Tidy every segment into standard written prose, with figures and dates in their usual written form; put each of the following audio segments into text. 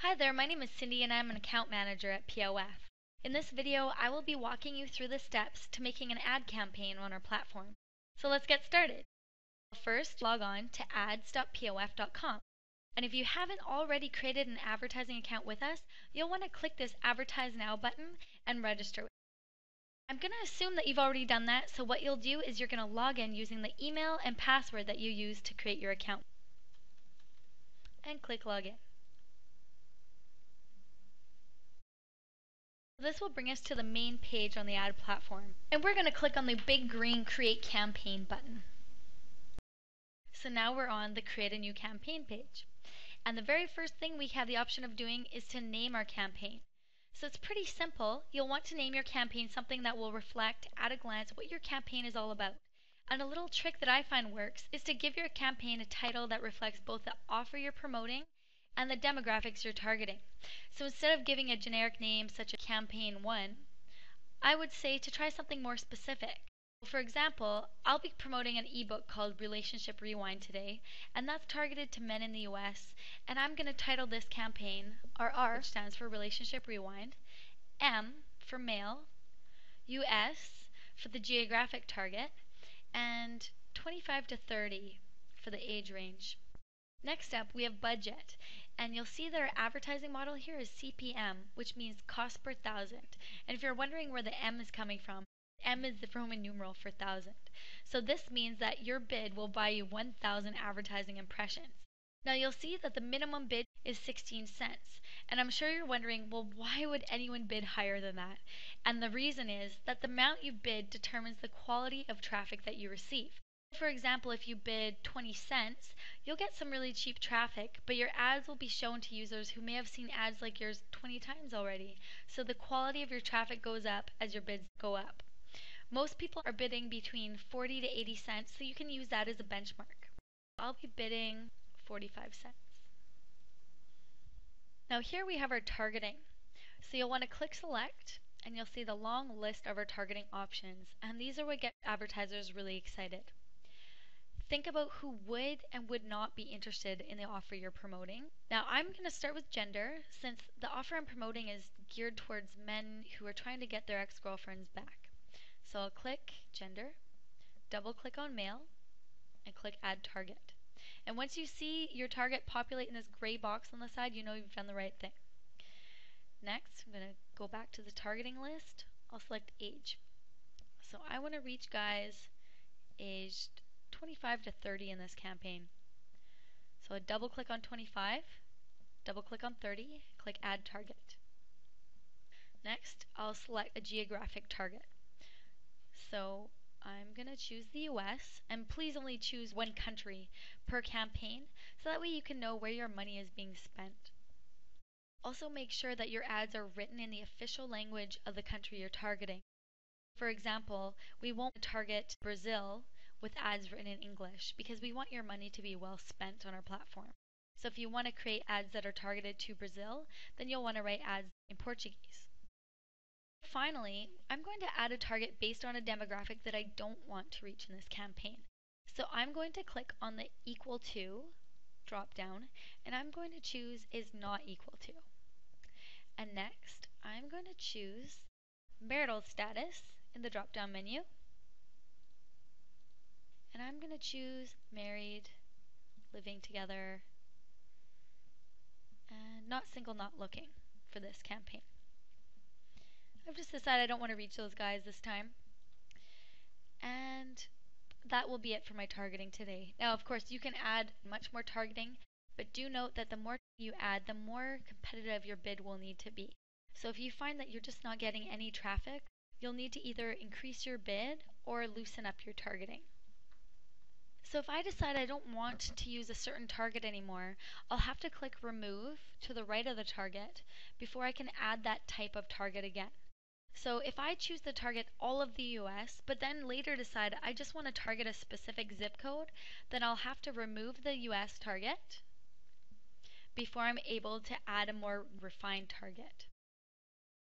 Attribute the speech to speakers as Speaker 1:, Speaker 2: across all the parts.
Speaker 1: Hi there, my name is Cindy and I'm an account manager at POF. In this video, I will be walking you through the steps to making an ad campaign on our platform. So let's get started. First, log on to ads.pof.com. And if you haven't already created an advertising account with us, you'll want to click this Advertise Now button and register. I'm going to assume that you've already done that, so what you'll do is you're going to log in using the email and password that you used to create your account. And click Login. This will bring us to the main page on the ad platform, and we're going to click on the big green Create Campaign button. So now we're on the Create a New Campaign page. And the very first thing we have the option of doing is to name our campaign. So it's pretty simple. You'll want to name your campaign something that will reflect at a glance what your campaign is all about. And a little trick that I find works is to give your campaign a title that reflects both the offer you're promoting and the demographics you're targeting. So instead of giving a generic name such as Campaign 1, I would say to try something more specific. For example, I'll be promoting an ebook called Relationship Rewind today, and that's targeted to men in the US, and I'm going to title this campaign RR, which stands for Relationship Rewind, M for male, US for the geographic target, and 25 to 30 for the age range. Next up, we have budget, and you'll see that our advertising model here is CPM, which means cost per thousand. And if you're wondering where the M is coming from, M is the Roman numeral for thousand. So this means that your bid will buy you 1,000 advertising impressions. Now you'll see that the minimum bid is 16 cents, and I'm sure you're wondering, well, why would anyone bid higher than that? And the reason is that the amount you bid determines the quality of traffic that you receive. For example, if you bid 20 cents, you'll get some really cheap traffic, but your ads will be shown to users who may have seen ads like yours 20 times already. So the quality of your traffic goes up as your bids go up. Most people are bidding between 40 to 80 cents, so you can use that as a benchmark. I'll be bidding 45 cents. Now here we have our targeting. So you'll want to click Select, and you'll see the long list of our targeting options, and these are what get advertisers really excited. Think about who would and would not be interested in the offer you're promoting. Now I'm going to start with gender, since the offer I'm promoting is geared towards men who are trying to get their ex-girlfriends back. So I'll click gender, double click on male, and click add target. And once you see your target populate in this gray box on the side, you know you've done the right thing. Next, I'm going to go back to the targeting list. I'll select age. So I want to reach guys aged 25 to 30 in this campaign. So I double click on 25, double click on 30, click add target. Next, I'll select a geographic target. So I'm going to choose the US, and please only choose one country per campaign, so that way you can know where your money is being spent. Also make sure that your ads are written in the official language of the country you're targeting. For example, we won't target Brazil with ads written in English because we want your money to be well spent on our platform. So if you want to create ads that are targeted to Brazil, then you'll want to write ads in Portuguese. Finally, I'm going to add a target based on a demographic that I don't want to reach in this campaign. So I'm going to click on the equal to drop down, and I'm going to choose is not equal to. And next, I'm going to choose marital status in the drop down menu. And I'm going to choose married, living together, and not single, not looking for this campaign. I've just decided I don't want to reach those guys this time. And that will be it for my targeting today. Now, of course, you can add much more targeting, but do note that the more you add, the more competitive your bid will need to be. So if you find that you're just not getting any traffic, you'll need to either increase your bid or loosen up your targeting. So if I decide I don't want to use a certain target anymore, I'll have to click Remove to the right of the target before I can add that type of target again. So if I choose to target all of the US, but then later decide I just want to target a specific zip code, then I'll have to remove the US target before I'm able to add a more refined target.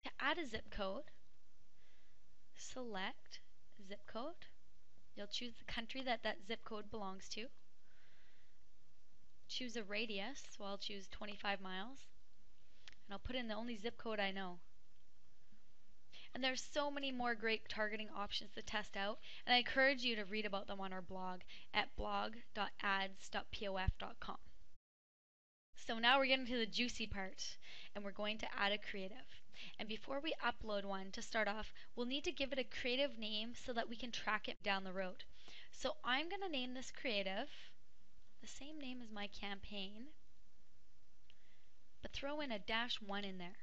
Speaker 1: To add a zip code, select zip code. You'll choose the country that zip code belongs to. Choose a radius, so I'll choose 25 miles. And I'll put in the only zip code I know. And there's so many more great targeting options to test out, and I encourage you to read about them on our blog at blog.ads.pof.com. So now we're getting to the juicy part, and we're going to add a creative. And before we upload one, to start off, we'll need to give it a creative name so that we can track it down the road. So I'm going to name this creative the same name as my campaign, but throw in a -1 in there.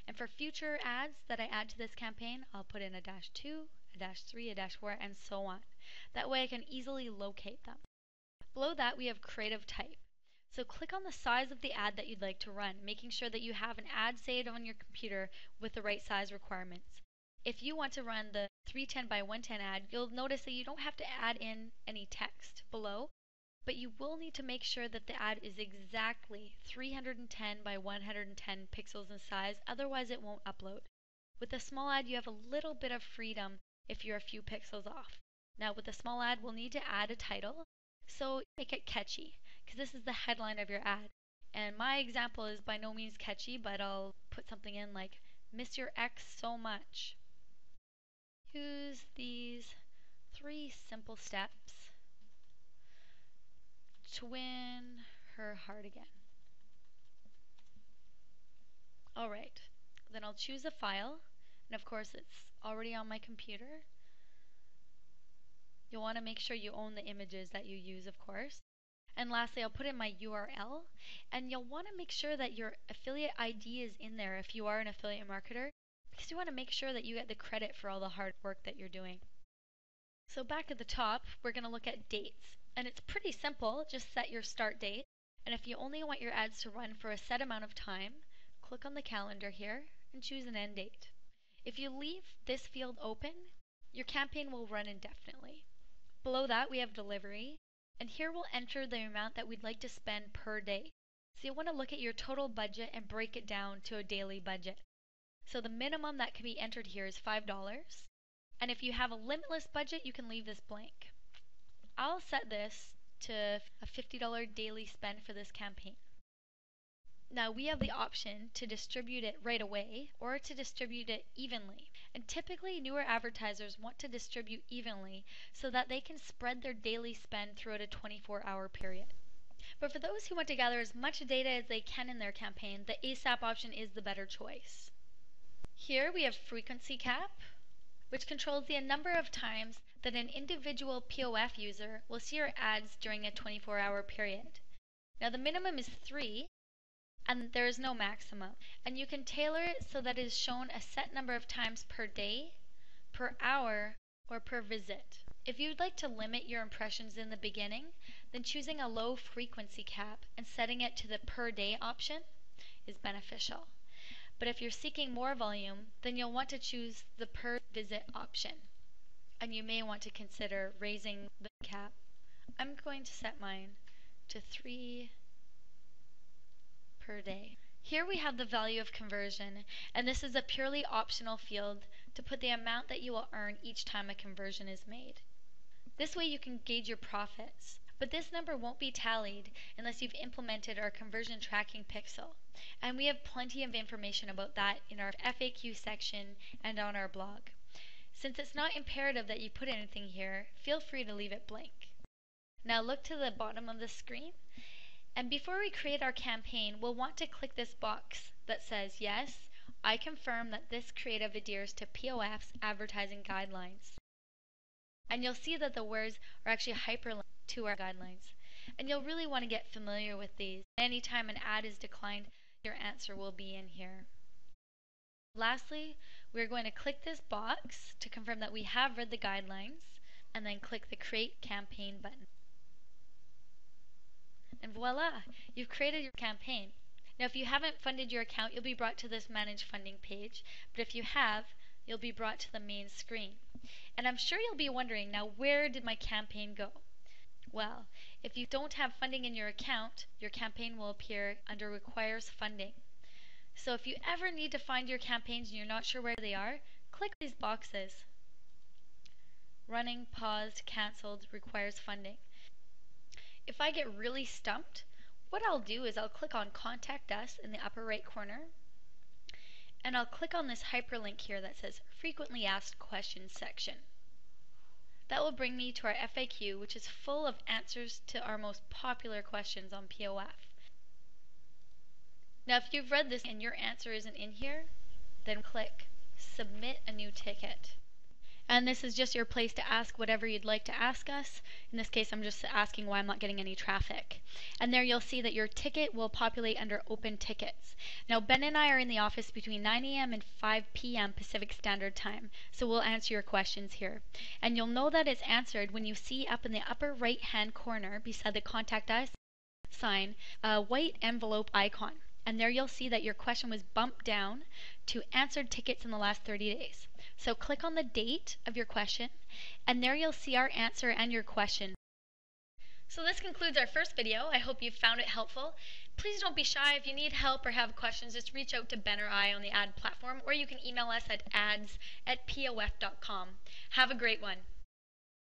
Speaker 1: And for future ads that I add to this campaign, I'll put in a -2, a -3, a -4, and so on. That way I can easily locate them. Below that, we have creative type. So click on the size of the ad that you'd like to run, making sure that you have an ad saved on your computer with the right size requirements. If you want to run the 310 by 110 ad, you'll notice that you don't have to add in any text below, but you will need to make sure that the ad is exactly 310 by 110 pixels in size, otherwise it won't upload. With a small ad, you have a little bit of freedom if you're a few pixels off. Now with a small ad, we'll need to add a title, so make it catchy, because this is the headline of your ad. And my example is by no means catchy, but I'll put something in like, "Miss your ex so much. Use these 3 simple steps to win her heart again." Alright, then I'll choose a file, and of course it's already on my computer. You'll want to make sure you own the images that you use, of course. And lastly, I'll put in my URL, and you'll want to make sure that your affiliate ID is in there if you are an affiliate marketer, because you want to make sure that you get the credit for all the hard work that you're doing. So back at the top, we're going to look at dates. And it's pretty simple, just set your start date. And if you only want your ads to run for a set amount of time, click on the calendar here and choose an end date. If you leave this field open, your campaign will run indefinitely. Below that, we have delivery. And here we'll enter the amount that we'd like to spend per day. So you'll want to look at your total budget and break it down to a daily budget. So the minimum that can be entered here is $5. And if you have a limitless budget, you can leave this blank. I'll set this to a $50 daily spend for this campaign. Now we have the option to distribute it right away or to distribute it evenly. And typically newer advertisers want to distribute evenly so that they can spread their daily spend throughout a 24-hour period. But for those who want to gather as much data as they can in their campaign, the ASAP option is the better choice. Here we have frequency cap, which controls the number of times that an individual POF user will see your ads during a 24-hour period. Now the minimum is 3, and there is no maximum. And you can tailor it so that it is shown a set number of times per day, per hour, or per visit. If you'd like to limit your impressions in the beginning, then choosing a low frequency cap and setting it to the per day option is beneficial. But if you're seeking more volume, then you'll want to choose the per visit option. And you may want to consider raising the cap. I'm going to set mine to 3 per day. Here we have the value of conversion, and this is a purely optional field to put the amount that you will earn each time a conversion is made. This way you can gauge your profits, but this number won't be tallied unless you've implemented our conversion tracking pixel, and we have plenty of information about that in our FAQ section and on our blog. Since it's not imperative that you put anything here, feel free to leave it blank. Now look to the bottom of the screen. And before we create our campaign, we'll want to click this box that says, "Yes, I confirm that this creative adheres to POF's advertising guidelines." And you'll see that the words are actually hyperlinked to our guidelines. And you'll really want to get familiar with these. Anytime an ad is declined, your answer will be in here. Lastly, we're going to click this box to confirm that we have read the guidelines, and then click the Create Campaign button. And voila, you've created your campaign. Now if you haven't funded your account, you'll be brought to this Manage Funding page, but if you have, you'll be brought to the main screen. And I'm sure you'll be wondering, now where did my campaign go? Well, if you don't have funding in your account, your campaign will appear under Requires Funding. So if you ever need to find your campaigns and you're not sure where they are, click these boxes. Running, paused, cancelled, requires funding. If I get really stumped, what I'll do is I'll click on Contact Us in the upper right corner, And I'll click on this hyperlink here that says Frequently Asked Questions section. That will bring me to our FAQ, which is full of answers to our most popular questions on POF. Now, if you've read this and your answer isn't in here, then click Submit a New Ticket. And this is just your place to ask whatever you'd like to ask us. In this case, I'm just asking why I'm not getting any traffic. And there you'll see that your ticket will populate under Open Tickets. Now, Ben and I are in the office between 9 a.m. and 5 p.m. Pacific Standard Time, so we'll answer your questions here. And you'll know that it's answered when you see up in the upper right-hand corner beside the Contact Us sign a white envelope icon. And there you'll see that your question was bumped down to Answered Tickets in the last 30 days. So click on the date of your question, and there you'll see our answer and your question. So this concludes our first video. I hope you found it helpful. Please don't be shy. If you need help or have questions, just reach out to Ben or I on the ad platform, or you can email us at ads@pof.com. Have a great one.